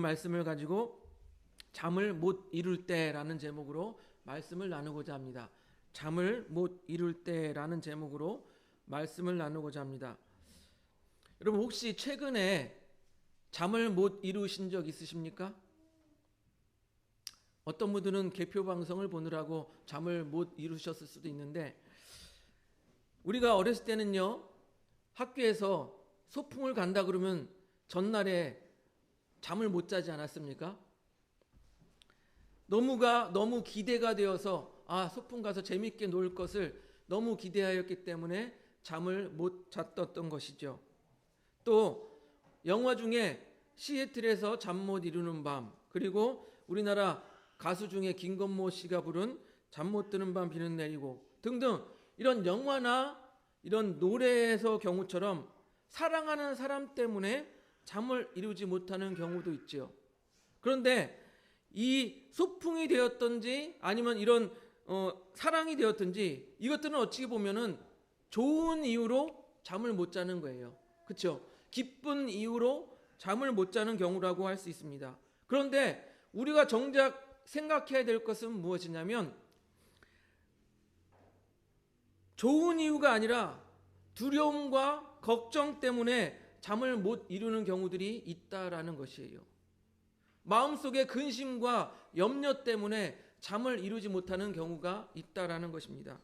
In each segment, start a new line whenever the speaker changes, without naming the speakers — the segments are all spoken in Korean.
말씀을 가지고 잠을 못 이룰 때라는 제목으로 말씀을 나누고자 합니다. 잠을 못 이룰 때라는 제목으로 말씀을 나누고자 합니다. 여러분 혹시 최근에 잠을 못 이루신 적 있으십니까? 어떤 분들은 개표 방송을 보느라고 잠을 못 이루셨을 수도 있는데, 우리가 어렸을 때는요, 학교에서 소풍을 간다 그러면 전날에 잠을 못 자지 않았습니까? 너무 기대가 되어서 소풍 가서 재밌게 놀 것을 너무 기대하였기 때문에 잠을 못 잤던 것이죠. 또 영화 중에 시애틀에서 잠 못 이루는 밤, 그리고 우리나라 가수 중에 김건모 씨가 부른 잠 못 드는 밤 비는 내리고 등등, 이런 영화나 이런 노래에서 경우처럼 사랑하는 사람 때문에 잠을 이루지 못하는 경우도 있죠. 그런데 이 소풍이 되었든지 아니면 이런 사랑이 되었든지, 이것들은 어찌 보면은 좋은 이유로 잠을 못 자는 거예요. 그렇죠? 기쁜 이유로 잠을 못 자는 경우라고 할 수 있습니다. 그런데 우리가 정작 생각해야 될 것은 무엇이냐면, 좋은 이유가 아니라 두려움과 걱정 때문에 잠을 못 이루는 경우들이 있다라는 것이에요. 마음속에 근심과 염려 때문에 잠을 이루지 못하는 경우가 있다라는 것입니다.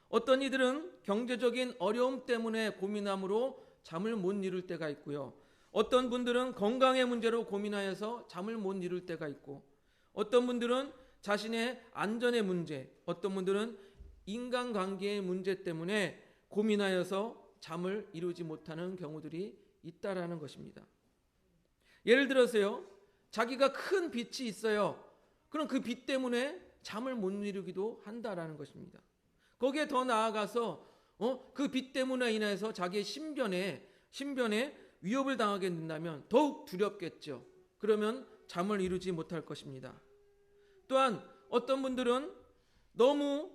어떤 이들은 경제적인 어려움 때문에 고민함으로 잠을 못 이룰 때가 있고요. 어떤 분들은 건강의 문제로 고민하여서 잠을 못 이룰 때가 있고, 어떤 분들은 자신의 안전의 문제, 어떤 분들은 인간관계의 문제 때문에 고민하여서 잠을 이루지 못하는 경우들이 있다라는 것입니다. 예를 들어서요, 자기가 큰 빚이 있어요. 그럼 그 빚 때문에 잠을 못 이루기도 한다라는 것입니다. 거기에 더 나아가서 그 빚 때문에 인해서 자기의 신변에 위협을 당하게 된다면 더욱 두렵겠죠. 그러면 잠을 이루지 못할 것입니다. 또한 어떤 분들은 너무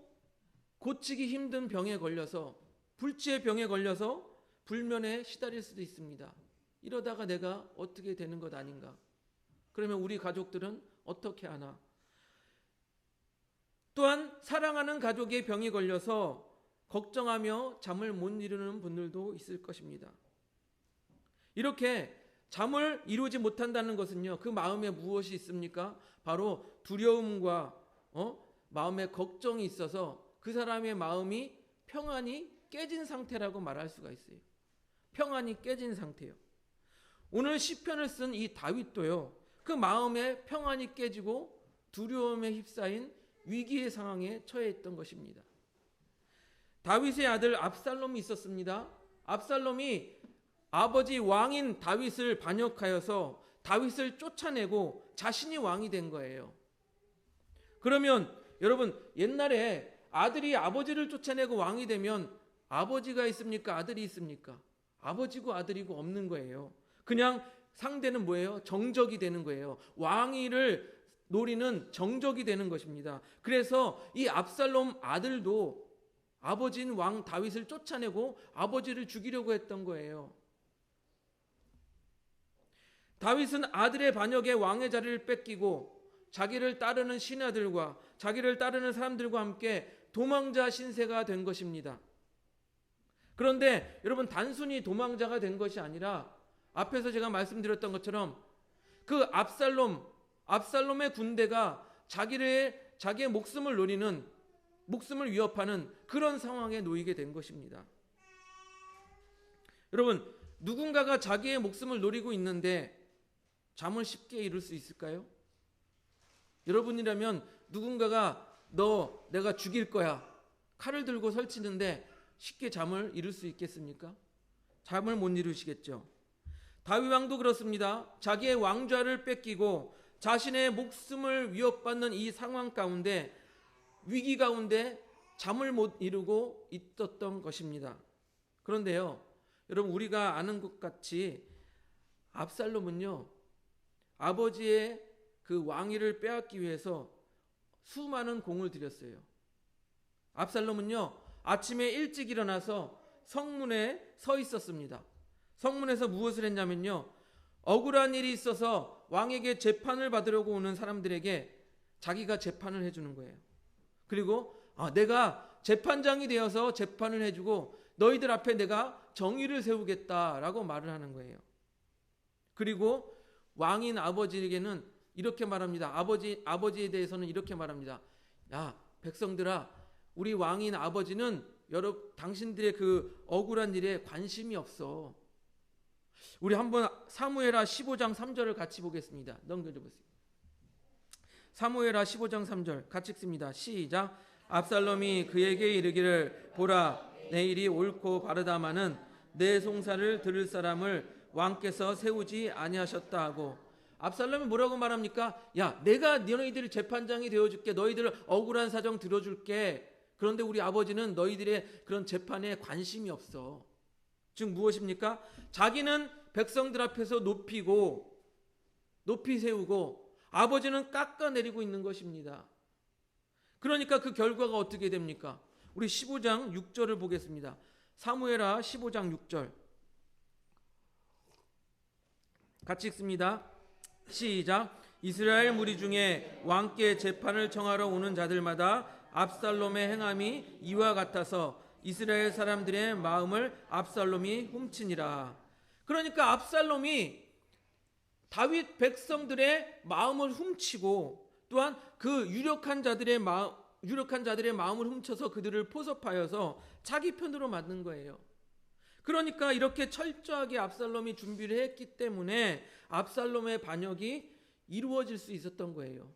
고치기 힘든 병에 걸려서, 불치의 병에 걸려서 불면에 시달릴 수도 있습니다. 이러다가 내가 어떻게 되는 것 아닌가? 그러면 우리 가족들은 어떻게 하나? 또한 사랑하는 가족의 병이 걸려서 걱정하며 잠을 못 이루는 분들도 있을 것입니다. 이렇게 잠을 이루지 못한다는 것은요, 그 마음에 무엇이 있습니까? 바로 두려움과 마음에 걱정이 있어서 그 사람의 마음이 평안이 깨진 상태라고 말할 수가 있어요. 평안이 깨진 상태요. 오늘 시편을 쓴 이 다윗도요, 그 마음에 평안이 깨지고 두려움에 휩싸인 위기의 상황에 처해 있던 것입니다. 다윗의 아들 압살롬이 있었습니다. 압살롬이 아버지 왕인 다윗을 반역하여서 다윗을 쫓아내고 자신이 왕이 된 거예요. 그러면 여러분, 옛날에 아들이 아버지를 쫓아내고 왕이 되면 아버지가 있습니까? 아들이 있습니까? 아버지고 아들이고 없는 거예요. 그냥 상대는 뭐예요? 정적이 되는 거예요. 왕위를 노리는 정적이 되는 것입니다. 그래서 이 압살롬 아들도 아버지인 왕 다윗을 쫓아내고 아버지를 죽이려고 했던 거예요. 다윗은 아들의 반역에 왕의 자리를 뺏기고 자기를 따르는 신하들과 자기를 따르는 사람들과 함께 도망자 신세가 된 것입니다. 그런데 여러분, 단순히 도망자가 된 것이 아니라 앞에서 제가 말씀드렸던 것처럼 그 압살롬의 군대가 자기의 목숨을 노리는, 목숨을 위협하는 그런 상황에 놓이게 된 것입니다. 여러분, 누군가가 자기의 목숨을 노리고 있는데 잠을 쉽게 이룰 수 있을까요? 여러분이라면 누군가가 내가 죽일 거야, 칼을 들고 설치는데 쉽게 잠을 이룰 수 있겠습니까? 잠을 못 이루시겠죠. 다윗 왕도 그렇습니다. 자기의 왕좌를 뺏기고 자신의 목숨을 위협받는 이 상황 가운데, 위기 가운데 잠을 못 이루고 있었던 것입니다. 그런데요, 여러분, 우리가 아는 것 같이 압살롬은요, 아버지의 그 왕위를 빼앗기 위해서 수많은 공을 들였어요. 압살롬은요, 아침에 일찍 일어나서 성문에 서 있었습니다. 성문에서 무엇을 했냐면요, 억울한 일이 있어서 왕에게 재판을 받으려고 오는 사람들에게 자기가 재판을 해주는 거예요. 그리고 내가 재판장이 되어서 재판을 해주고 너희들 앞에 내가 정의를 세우겠다라고 말을 하는 거예요. 그리고 왕인 아버지에게는 이렇게 말합니다. 아버지에 대해서는 이렇게 말합니다. 야, 백성들아, 우리 왕인 아버지는 당신들의 그 억울한 일에 관심이 없어. 우리 한번 사무엘하 15장 3절을 같이 보겠습니다. 넘겨줘 보세요. 사무엘하 15장 3절 같이 읽습니다. 시작. 압살롬이 그에게 이르기를 보라, 내 일이 옳고 바르다마는 내 송사를 들을 사람을 왕께서 세우지 아니하셨다 하고, 압살롬이 뭐라고 말합니까? 야, 내가 너희들 재판장이 되어줄게. 너희들 억울한 사정 들어줄게. 그런데 우리 아버지는 너희들의 그런 재판에 관심이 없어. 즉 무엇입니까? 자기는 백성들 앞에서 높이 세우고 아버지는 깎아내리고 있는 것입니다. 그러니까 그 결과가 어떻게 됩니까? 우리 15장 6절을 보겠습니다. 사무엘하 15장 6절 같이 읽습니다. 시작. 이스라엘 무리 중에 왕께 재판을 청하러 오는 자들마다 압살롬의 행함이 이와 같아서 이스라엘 사람들의 마음을 압살롬이 훔치니라. 그러니까 압살롬이 다윗 백성들의 마음을 훔치고 또한 그 유력한 자들의 마음을 훔쳐서 그들을 포섭하여서 자기 편으로 만든 거예요. 그러니까 이렇게 철저하게 압살롬이 준비를 했기 때문에 압살롬의 반역이 이루어질 수 있었던 거예요.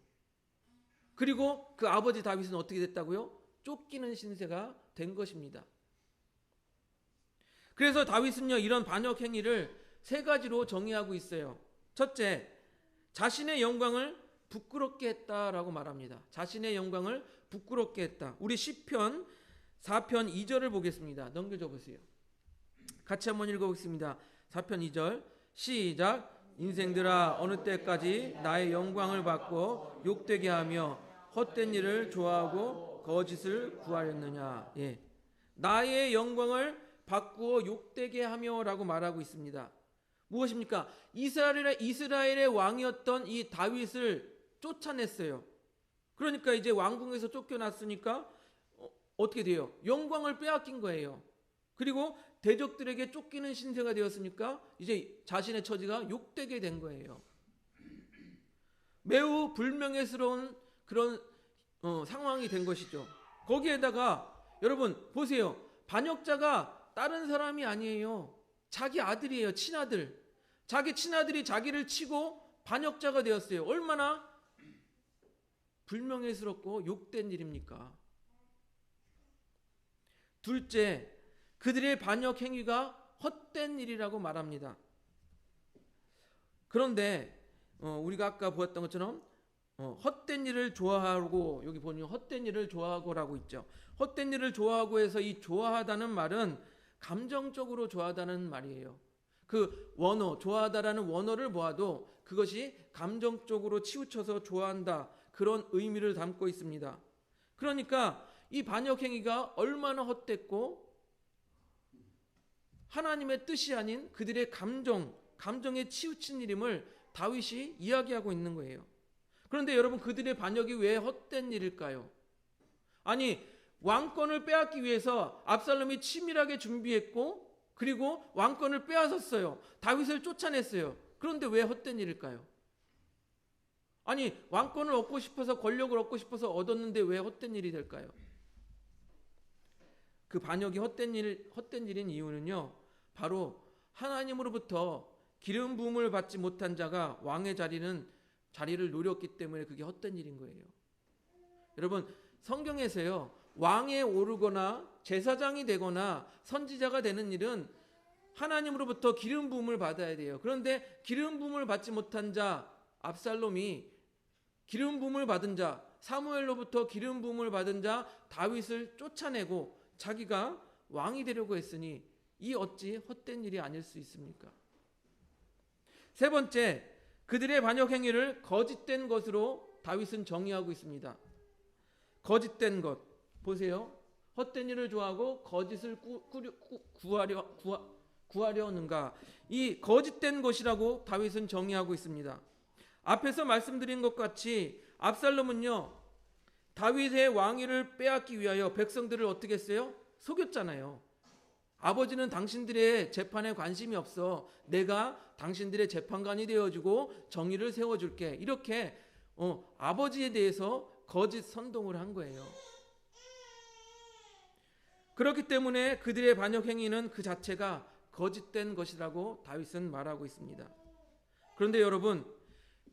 그리고 그 아버지 다윗은 어떻게 됐다고요? 쫓기는 신세가 된 것입니다. 그래서 다윗은요, 이런 반역 행위를 세 가지로 정의하고 있어요. 첫째, 자신의 영광을 부끄럽게 했다라고 말합니다. 자신의 영광을 부끄럽게 했다. 우리 시편 4편 2절을 보겠습니다. 넘겨줘 보세요. 같이 한번 읽어보겠습니다. 4편 2절 시작. 인생들아, 어느 때까지 나의 영광을 받고 욕되게 하며 헛된 일을 좋아하고 거짓을 구하였느냐. 예. 나의 영광을 바꾸어 욕되게 하며라고 말하고 있습니다. 무엇입니까? 이스라엘의 왕이었던 이 다윗을 쫓아냈어요. 그러니까 이제 왕궁에서 쫓겨났으니까 어떻게 돼요? 영광을 빼앗긴 거예요. 그리고 대적들에게 쫓기는 신세가 되었으니까 이제 자신의 처지가 욕되게 된 거예요. 매우 불명예스러운 그런 상황이 된 것이죠. 거기에다가 여러분 보세요. 반역자가 다른 사람이 아니에요. 자기 아들이에요. 친아들. 자기 친아들이 자기를 치고 반역자가 되었어요. 얼마나 불명예스럽고 욕된 일입니까? 둘째, 그들의 반역 행위가 헛된 일이라고 말합니다. 그런데 우리가 아까 보았던 것처럼 헛된 일을 좋아하고, 여기 보니 헛된 일을 좋아하고라고 있죠. 헛된 일을 좋아하고 해서 이 좋아하다는 말은 감정적으로 좋아하다는 말이에요. 그 원어, 좋아하다라는 원어를 보아도 그것이 감정적으로 치우쳐서 좋아한다, 그런 의미를 담고 있습니다. 그러니까 이 반역 행위가 얼마나 헛됐고 하나님의 뜻이 아닌 그들의 감정에 치우친 일임을 다윗이 이야기하고 있는 거예요. 그런데 여러분, 그들의 반역이 왜 헛된 일일까요? 아니, 왕권을 빼앗기 위해서 압살롬이 치밀하게 준비했고 그리고 왕권을 빼앗았어요. 다윗을 쫓아냈어요. 그런데 왜 헛된 일일까요? 아니, 왕권을 얻고 싶어서, 권력을 얻고 싶어서 얻었는데 왜 헛된 일이 될까요? 그 반역이 헛된 일인 이유는요, 바로 하나님으로부터 기름 부음을 받지 못한 자가 왕의 자리를 노렸기 때문에 그게 헛된 일인 거예요. 여러분, 성경에서요, 왕에 오르거나 제사장이 되거나 선지자가 되는 일은 하나님으로부터 기름 부음을 받아야 돼요. 그런데 기름 부음을 받지 못한 자 압살롬이 기름 부음을 받은 자, 사무엘로부터 기름 부음을 받은 자 다윗을 쫓아내고 자기가 왕이 되려고 했으니 이 어찌 헛된 일이 아닐 수 있습니까? 세 번째, 그들의 반역 행위를 거짓된 것으로 다윗은 정의하고 있습니다. 거짓된 것 보세요. 헛된 일을 좋아하고 거짓을 구하려는가? 이 거짓된 것이라고 다윗은 정의하고 있습니다. 앞에서 말씀드린 것 같이 압살롬은요, 다윗의 왕위를 빼앗기 위하여 백성들을 어떻게 했어요? 속였잖아요. 아버지는 당신들의 재판에 관심이 없어. 내가 당신들의 재판관이 되어주고 정의를 세워줄게. 이렇게 아버지에 대해서 거짓 선동을 한 거예요. 그렇기 때문에 그들의 반역 행위는 그 자체가 거짓된 것이라고 다윗은 말하고 있습니다. 그런데 여러분,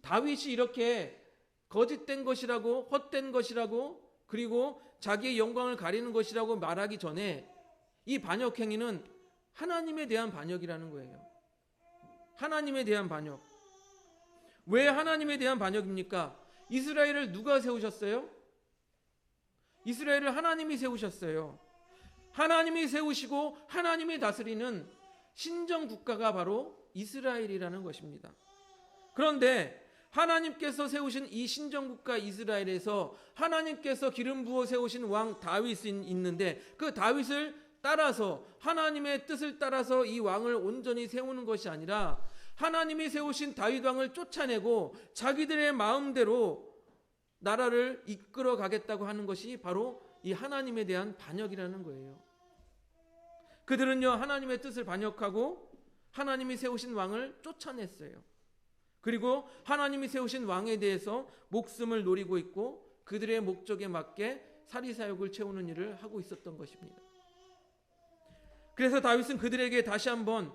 다윗이 이렇게 거짓된 것이라고, 헛된 것이라고, 그리고 자기의 영광을 가리는 것이라고 말하기 전에 이 반역 행위는 하나님에 대한 반역이라는 거예요. 하나님에 대한 반역. 왜 하나님에 대한 반역입니까? 이스라엘을 누가 세우셨어요? 이스라엘을 하나님이 세우셨어요. 하나님이 세우시고 하나님이 다스리는 신정 국가가 바로 이스라엘이라는 것입니다. 그런데 하나님께서 세우신 이 신정 국가 이스라엘에서 하나님께서 기름 부어 세우신 왕 다윗이 있는데 그 다윗을 따라서 하나님의 뜻을 따라서 이 왕을 온전히 세우는 것이 아니라 하나님이 세우신 다윗 왕을 쫓아내고 자기들의 마음대로 나라를 이끌어 가겠다고 하는 것이 바로 이 하나님에 대한 반역이라는 거예요. 그들은요, 하나님의 뜻을 반역하고 하나님이 세우신 왕을 쫓아냈어요. 그리고 하나님이 세우신 왕에 대해서 목숨을 노리고 있고 그들의 목적에 맞게 사리사욕을 채우는 일을 하고 있었던 것입니다. 그래서 다윗은 그들에게 다시 한번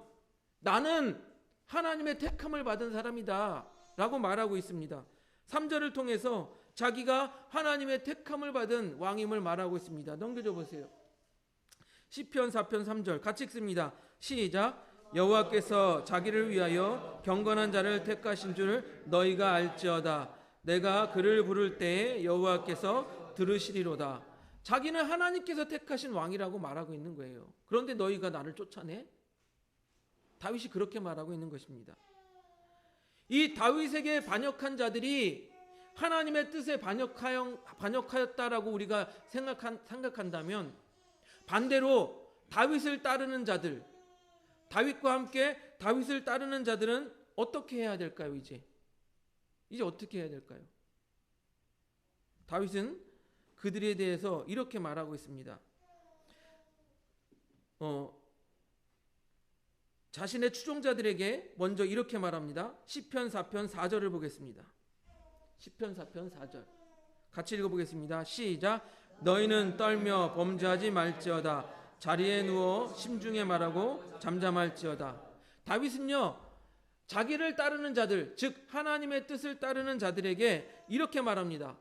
나는 하나님의 택함을 받은 사람이다 라고 말하고 있습니다. 3절을 통해서 자기가 하나님의 택함을 받은 왕임을 말하고 있습니다. 넘겨줘 보세요. 시편 4편 3절 같이 읽습니다. 시작. 여호와께서 자기를 위하여 경건한 자를 택하신 줄 너희가 알지어다. 내가 그를 부를 때에 여호와께서 들으시리로다. 자기는 하나님께서 택하신 왕이라고 말하고 있는 거예요. 그런데 너희가 나를 쫓아내? 다윗이 그렇게 말하고 있는 것입니다. 이 다윗에게 반역한 자들이 하나님의 뜻에 반역하였다라고 우리가 생각한다면 반대로 다윗을 따르는 자들, 다윗과 함께 다윗을 따르는 자들은 어떻게 해야 될까요? 이제 어떻게 해야 될까요? 다윗은 그들에 대해서 이렇게 말하고 있습니다. 자신의 추종자들에게 먼저 이렇게 말합니다. 시편 4편 4절을 보겠습니다. 시편 4편 4절 같이 읽어보겠습니다. 시작. 너희는 떨며 범죄하지 말지어다. 자리에 누워 심중에 말하고 잠잠할지어다. 다윗은요, 자기를 따르는 자들, 즉 하나님의 뜻을 따르는 자들에게 이렇게 말합니다.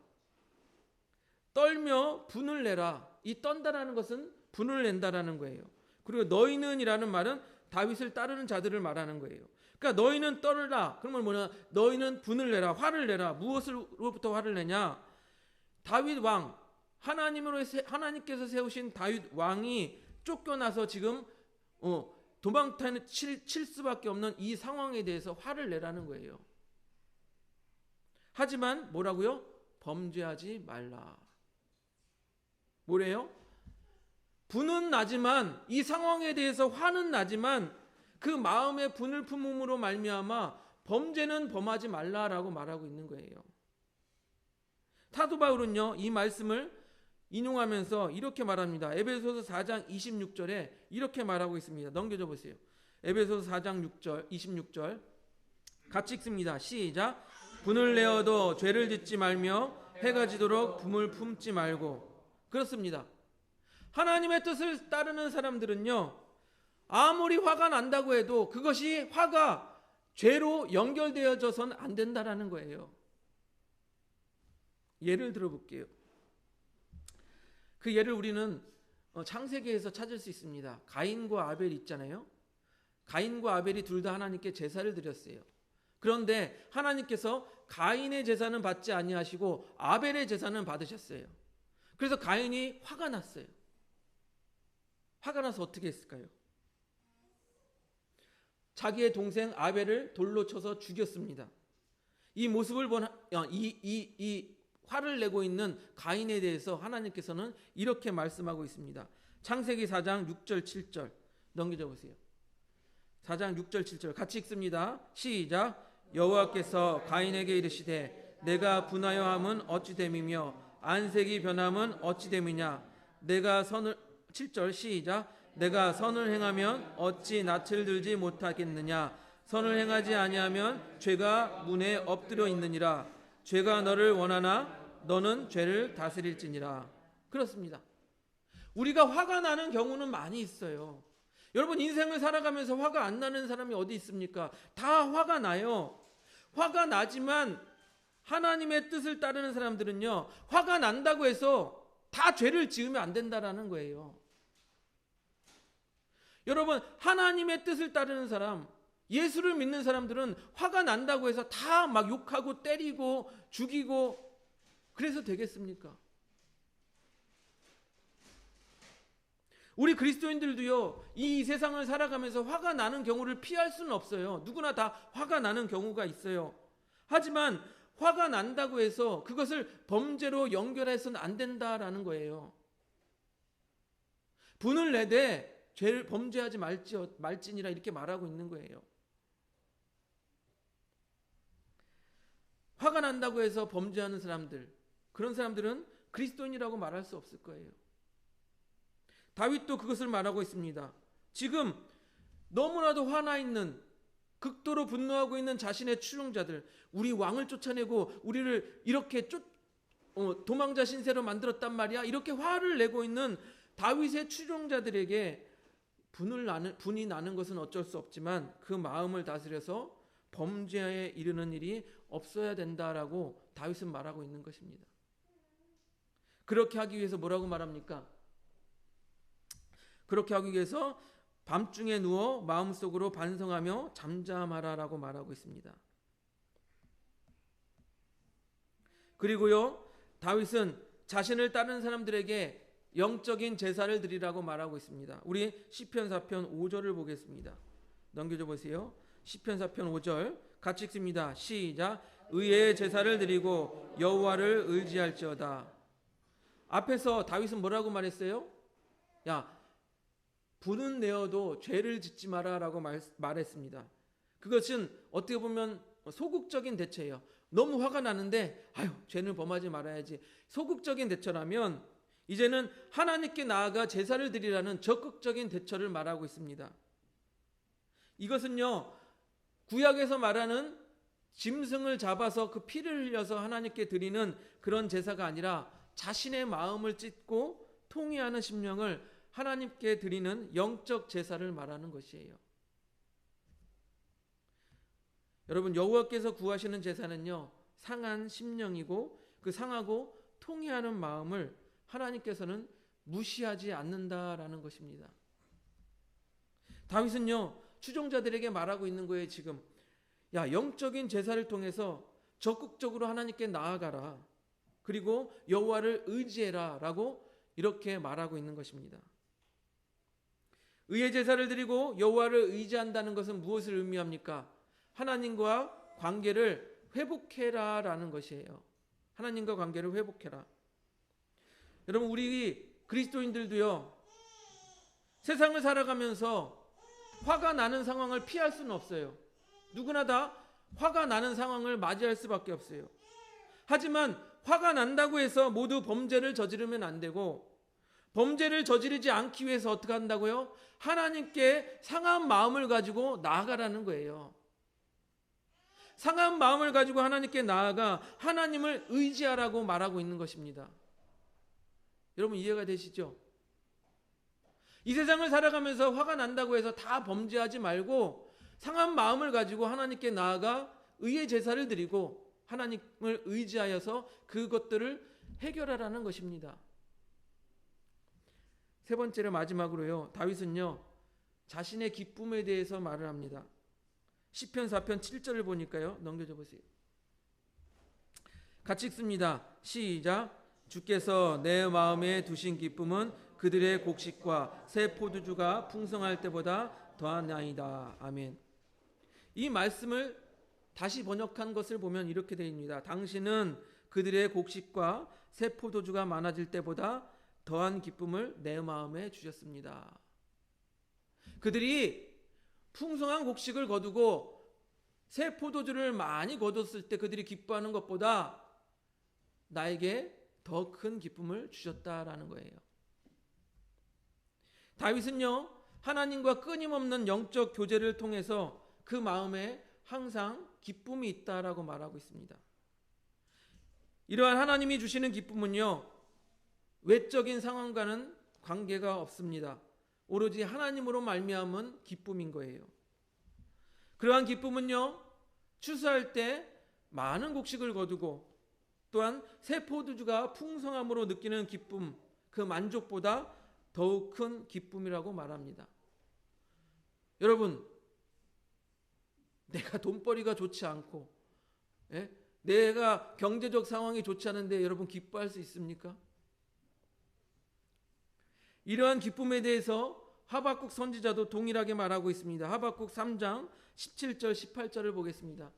떨며 분을 내라. 이 떤다라는 것은 분을 낸다라는 거예요. 그리고 너희는 이라는 말은 다윗을 따르는 자들을 말하는 거예요. 그러니까 너희는 떨라. 그러면 뭐냐? 너희는 분을 내라. 화를 내라. 무엇으로부터 화를 내냐? 다윗 왕, 하나님께서 세우신 다윗 왕이 쫓겨나서 지금 도망탄을 칠 수밖에 없는 이 상황에 대해서 화를 내라는 거예요. 하지만 뭐라고요? 범죄하지 말라. 뭐래요? 분은 나지만, 이 상황에 대해서 화는 나지만 그 마음의 분을 품음으로 말미암아 범죄는 범하지 말라라고 말하고 있는 거예요. 사도 바울은요, 이 말씀을 인용하면서 이렇게 말합니다. 에베소서 4장 26절에 이렇게 말하고 있습니다. 넘겨줘 보세요. 에베소서 4장 26절 같이 읽습니다. 시작. 분을 내어도 죄를 짓지 말며 해가 지도록 분을 품지 말고. 그렇습니다. 하나님의 뜻을 따르는 사람들은요, 아무리 화가 난다고 해도 그것이 화가 죄로 연결되어져서는 안 된다라는 거예요. 예를 들어볼게요. 그 예를 우리는 창세기에서 찾을 수 있습니다. 가인과 아벨 있잖아요. 가인과 아벨이 둘 다 하나님께 제사를 드렸어요. 그런데 하나님께서 가인의 제사는 받지 아니하시고 아벨의 제사는 받으셨어요. 그래서 가인이 화가 났어요. 화가 나서 어떻게 했을까요? 자기의 동생 아벨을 돌로 쳐서 죽였습니다. 이 모습을 본 이 화를 내고 있는 가인에 대해서 하나님께서는 이렇게 말씀하고 있습니다. 창세기 4장 6절 7절 넘겨줘 보세요. 4장 6절 7절 같이 읽습니다. 시작. 여호와께서 가인에게 이르시되 내가 분하여 함은 어찌 됨이며 안색이 변함은 어찌 됨이냐. 내가 선을 7절 시작. 내가 선을 행하면 어찌 낯을 들지 못하겠느냐. 선을 행하지 아니하면 죄가 문에 엎드려 있느니라. 죄가 너를 원하나 너는 죄를 다스릴지니라. 그렇습니다. 우리가 화가 나는 경우는 많이 있어요. 여러분, 인생을 살아가면서 화가 안 나는 사람이 어디 있습니까? 다 화가 나요. 화가 나지만 하나님의 뜻을 따르는 사람들은요, 화가 난다고 해서 다 죄를 지으면 안 된다라는 거예요. 여러분, 하나님의 뜻을 따르는 사람, 예수를 믿는 사람들은 화가 난다고 해서 다 막 욕하고 때리고 죽이고 그래서 되겠습니까? 우리 그리스도인들도요, 이 세상을 살아가면서 화가 나는 경우를 피할 수는 없어요. 누구나 다 화가 나는 경우가 있어요. 하지만 화가 난다고 해서 그것을 범죄로 연결해서는 안 된다라는 거예요. 분을 내되 죄를 범죄하지 말지니라 이렇게 말하고 있는 거예요. 화가 난다고 해서 범죄하는 사람들, 그런 사람들은 그리스도인이라고 말할 수 없을 거예요. 다윗도 그것을 말하고 있습니다. 지금 너무나도 화나 있는, 극도로 분노하고 있는 자신의 추종자들, 우리 왕을 쫓아내고 우리를 이렇게 도망자 신세로 만들었단 말이야, 이렇게 화를 내고 있는 다윗의 추종자들에게 분이 나는 것은 어쩔 수 없지만 그 마음을 다스려서 범죄에 이르는 일이 없어야 된다라고 다윗은 말하고 있는 것입니다. 그렇게 하기 위해서 뭐라고 말합니까? 그렇게 하기 위해서 밤중에 누워 마음속으로 반성하며 잠잠하라라고 말하고 있습니다. 그리고요, 다윗은 자신을 따르는 사람들에게 영적인 제사를 드리라고 말하고 있습니다. 우리 시편 4편 5절을 보겠습니다. 넘겨줘 보세요. 시편 4편 5절 같이 읽습니다. 시작. 의의 제사를 드리고 여호와를 의지할지어다. 앞에서 다윗은 뭐라고 말했어요? 야, 분은 내어도 죄를 짓지 마라라고 말했습니다. 그것은 어떻게 보면 소극적인 대처예요. 너무 화가 나는데 죄는 범하지 말아야지. 소극적인 대처라면 이제는 하나님께 나아가 제사를 드리라는 적극적인 대처를 말하고 있습니다. 이것은요, 구약에서 말하는 짐승을 잡아서 그 피를 흘려서 하나님께 드리는 그런 제사가 아니라 자신의 마음을 찢고 통회하는 심령을 하나님께 드리는 영적 제사를 말하는 것이에요. 여러분, 여호와께서 구하시는 제사는요, 상한 심령이고 그 상하고 통회하는 마음을 하나님께서는 무시하지 않는다라는 것입니다. 다윗은요, 추종자들에게 말하고 있는 거예요. 지금 영적인 제사를 통해서 적극적으로 하나님께 나아가라, 그리고 여호와를 의지해라 라고 이렇게 말하고 있는 것입니다. 의의 제사를 드리고 여호와를 의지한다는 것은 무엇을 의미합니까? 하나님과 관계를 회복해라 라는 것이에요. 하나님과 관계를 회복해라. 여러분, 우리 그리스도인들도요, 세상을 살아가면서 화가 나는 상황을 피할 수는 없어요. 누구나 다 화가 나는 상황을 맞이할 수밖에 없어요. 하지만 화가 난다고 해서 모두 범죄를 저지르면 안 되고, 범죄를 저지르지 않기 위해서 어떻게 한다고요? 하나님께 상한 마음을 가지고 나아가라는 거예요. 상한 마음을 가지고 하나님께 나아가 하나님을 의지하라고 말하고 있는 것입니다. 여러분, 이해가 되시죠? 이 세상을 살아가면서 화가 난다고 해서 다 범죄하지 말고 상한 마음을 가지고 하나님께 나아가 의의 제사를 드리고 하나님을 의지하여서 그것들을 해결하라는 것입니다. 세 번째로 마지막으로요, 다윗은요, 자신의 기쁨에 대해서 말을 합니다. 시편 4편 7절을 보니까요, 넘겨줘 보세요. 같이 읽습니다. 시작. 주께서 내 마음에 두신 기쁨은 그들의 곡식과 새 포도주가 풍성할 때보다 더하나이다. 아멘. 이 말씀을 다시 번역한 것을 보면 이렇게 되어있습니다. 당신은 그들의 곡식과 새 포도주가 많아질 때보다 더한 기쁨을 내 마음에 주셨습니다. 그들이 풍성한 곡식을 거두고 새 포도주를 많이 거뒀을 때 그들이 기뻐하는 것보다 나에게 더 큰 기쁨을 주셨다라는 거예요. 다윗은요, 하나님과 끊임없는 영적 교제를 통해서 그 마음에 항상 기쁨이 있다라고 말하고 있습니다. 이러한 하나님이 주시는 기쁨은요, 외적인 상황과는 관계가 없습니다. 오로지 하나님으로 말미암은 기쁨인 거예요. 그러한 기쁨은요, 추수할 때 많은 곡식을 거두고 또한 새 포도주가 풍성함으로 느끼는 기쁨, 그 만족보다 더욱 큰 기쁨이라고 말합니다. 여러분, 내가 돈벌이가 좋지 않고, 내가 경제적 상황이 좋지 않은데 여러분 기뻐할 수 있습니까? 이러한 기쁨에 대해서 하박국 선지자도 동일하게 말하고 있습니다. 하박국 3장 17절 18절을 보겠습니다.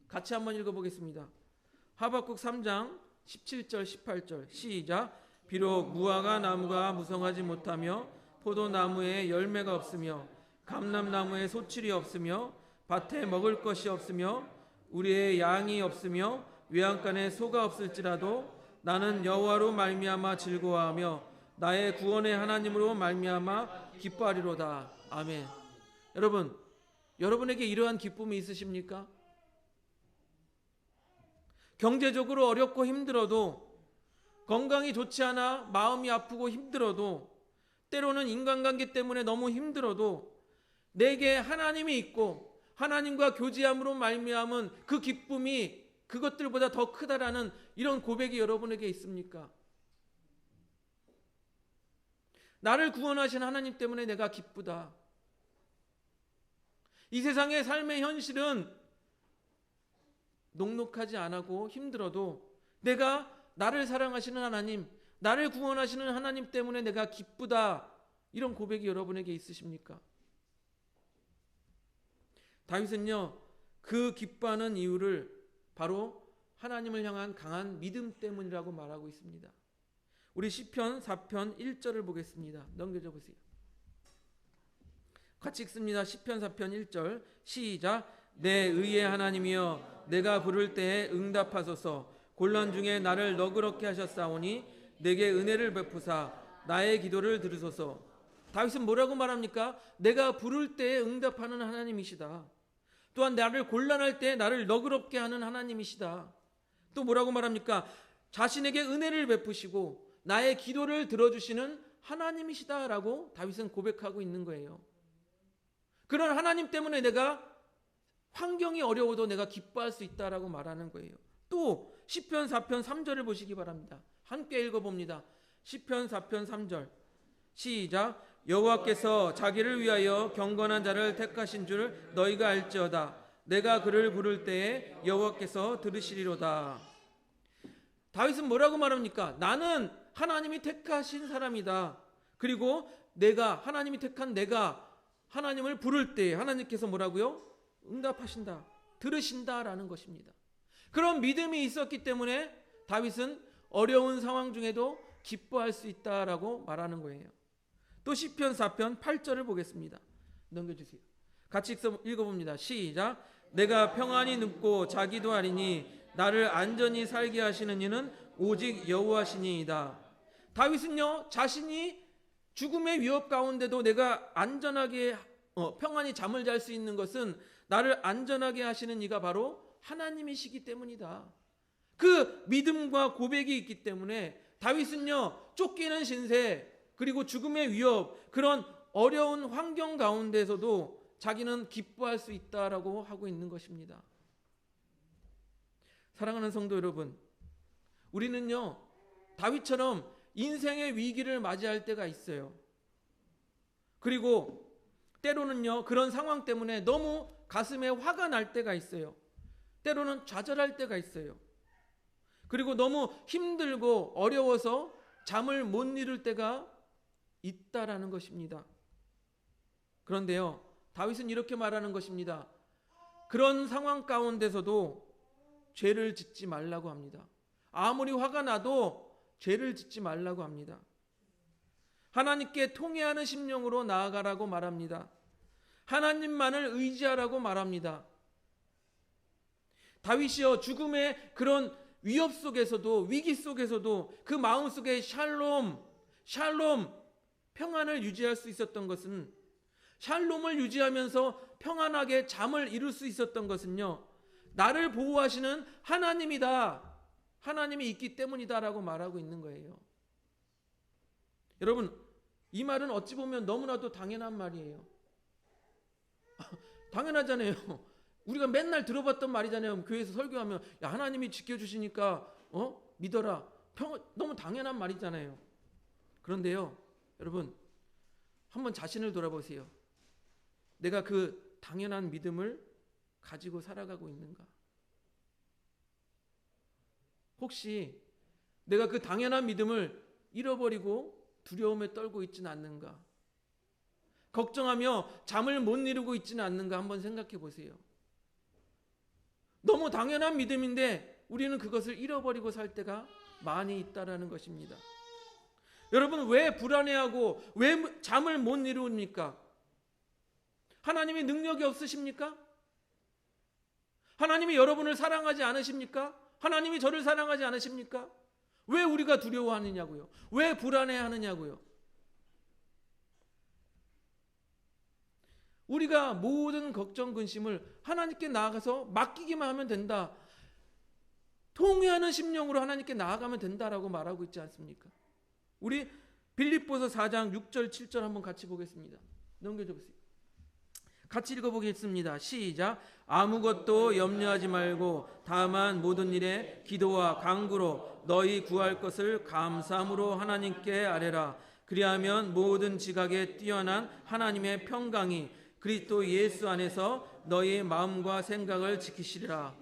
같이 한번 읽어보겠습니다. 하박국 3장 17절 18절 시작. 비록 무화과 나무가 무성하지 못하며 포도나무에 열매가 없으며 감람나무에 소출이 없으며 밭에 먹을 것이 없으며 우리의 양이 없으며 외양간에 소가 없을지라도 나는 여호와로 말미암아 즐거워하며 나의 구원의 하나님으로 말미암아 기뻐하리로다. 아멘. 여러분, 여러분에게 이러한 기쁨이 있으십니까? 경제적으로 어렵고 힘들어도, 건강이 좋지 않아 마음이 아프고 힘들어도, 때로는 인간관계 때문에 너무 힘들어도 내게 하나님이 있고 하나님과 교제함으로 말미암은 그 기쁨이 그것들보다 더 크다라는 이런 고백이 여러분에게 있습니까? 나를 구원하신 하나님 때문에 내가 기쁘다. 이 세상의 삶의 현실은 녹록하지 않고 힘들어도 내가 나를 사랑하시는 하나님, 나를 구원하시는 하나님 때문에 내가 기쁘다. 이런 고백이 여러분에게 있으십니까? 다윗은요, 그 기뻐하는 이유를 바로 하나님을 향한 강한 믿음 때문이라고 말하고 있습니다. 우리 시편 4편 1절을 보겠습니다. 넘겨줘 보세요. 같이 읽습니다. 시편 4편 1절 시작. 내 의의 하나님이여 내가 부를 때에 응답하소서. 곤란 중에 나를 너그럽게 하셨사오니 내게 은혜를 베푸사 나의 기도를 들으소서. 다윗은 뭐라고 말합니까? 내가 부를 때에 응답하는 하나님이시다. 또한 나를 곤란할 때 나를 너그럽게 하는 하나님이시다. 또 뭐라고 말합니까? 자신에게 은혜를 베푸시고 나의 기도를 들어주시는 하나님이시다라고 다윗은 고백하고 있는 거예요. 그런 하나님 때문에 내가 환경이 어려워도 내가 기뻐할 수 있다라고 말하는 거예요. 또 시편 4편 3절을 보시기 바랍니다. 함께 읽어봅니다. 시편 4편 3절 시작. 여호와께서 자기를 위하여 경건한 자를 택하신 줄 너희가 알지어다. 내가 그를 부를 때에 여호와께서 들으시리로다. 다윗은 뭐라고 말합니까? 나는 하나님이 택하신 사람이다. 그리고 내가 하나님이 택한 내가 하나님을 부를 때 하나님께서 뭐라고요? 응답하신다. 들으신다라는 것입니다. 그런 믿음이 있었기 때문에 다윗은 어려운 상황 중에도 기뻐할 수 있다라고 말하는 거예요. 또 시편 4편 8절을 보겠습니다. 넘겨주세요. 같이 읽어봅니다. 시작. 내가 평안히 눕고 자기도 하리니 나를 안전히 살게 하시는 이는 오직 여호와시니이다. 다윗은요, 자신이 죽음의 위협 가운데도 내가 안전하게 평안히 잠을 잘 수 있는 것은 나를 안전하게 하시는 이가 바로 하나님이시기 때문이다. 그 믿음과 고백이 있기 때문에 다윗은요, 쫓기는 신세 그리고 죽음의 위협, 그런 어려운 환경 가운데서도 자기는 기뻐할 수 있다라고 하고 있는 것입니다. 사랑하는 성도 여러분, 우리는요, 다윗처럼 인생의 위기를 맞이할 때가 있어요. 그리고 때로는요, 그런 상황 때문에 너무 가슴에 화가 날 때가 있어요. 때로는 좌절할 때가 있어요. 그리고 너무 힘들고 어려워서 잠을 못 이룰 때가 있다라는 것입니다. 그런데요, 다윗은 이렇게 말하는 것입니다. 그런 상황 가운데서도 죄를 짓지 말라고 합니다. 아무리 화가 나도 죄를 짓지 말라고 합니다. 하나님께 통회하는 심령으로 나아가라고 말합니다. 하나님만을 의지하라고 말합니다. 다윗이요, 죽음의 그런 위협 속에서도, 위기 속에서도 그 마음속에 샬롬, 평안을 유지할 수 있었던 것은, 샬롬을 유지하면서 평안하게 잠을 이룰 수 있었던 것은요, 나를 보호하시는 하나님이다, 하나님이 있기 때문이다라고 말하고 있는 거예요. 여러분, 이 말은 어찌 보면 너무나도 당연한 말이에요. 당연하잖아요. 우리가 맨날 들어봤던 말이잖아요. 교회에서 설교하면 야, 하나님이 지켜주시니까 믿어라. 너무 당연한 말이잖아요. 그런데요, 여러분, 한번 자신을 돌아보세요. 내가 그 당연한 믿음을 가지고 살아가고 있는가? 혹시 내가 그 당연한 믿음을 잃어버리고 두려움에 떨고 있지는 않는가? 걱정하며 잠을 못 이루고 있지는 않는가? 한번 생각해 보세요. 너무 당연한 믿음인데 우리는 그것을 잃어버리고 살 때가 많이 있다라는 것입니다. 여러분, 왜 불안해하고 왜 잠을 못 이루니까? 하나님이 능력이 없으십니까? 하나님이 여러분을 사랑하지 않으십니까? 하나님이 저를 사랑하지 않으십니까? 왜 우리가 두려워하느냐고요? 왜 불안해하느냐고요? 우리가 모든 걱정, 근심을 하나님께 나아가서 맡기기만 하면 된다. 통회하는 심령으로 하나님께 나아가면 된다라고 말하고 있지 않습니까? 우리 빌립보서 4장 6절 7절 한번 같이 보겠습니다. 넘겨줘 보세요. 같이 읽어보겠습니다. 시작. 아무것도 염려하지 말고 다만 모든 일에 기도와 간구로 너희 구할 것을 감사함으로 하나님께 아뢰라. 그리하면 모든 지각에 뛰어난 하나님의 평강이 그리스도 예수 안에서 너희 마음과 생각을 지키시리라.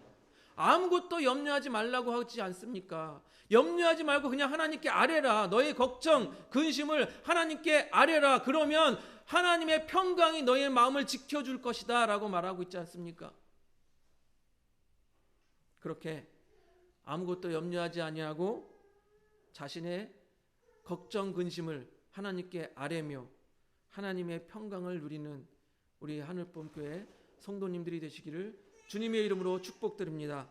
아무것도 염려하지 말라고 하지 않습니까? 염려하지 말고 그냥 하나님께 아뢰라. 너의 걱정, 근심을 하나님께 아뢰라. 그러면 하나님의 평강이 너의 마음을 지켜줄 것이다 라고 말하고 있지 않습니까? 그렇게 아무것도 염려하지 아니하고 자신의 걱정, 근심을 하나님께 아뢰며 하나님의 평강을 누리는 우리 하늘봄교회 성도님들이 되시기를 주님의 이름으로 축복드립니다.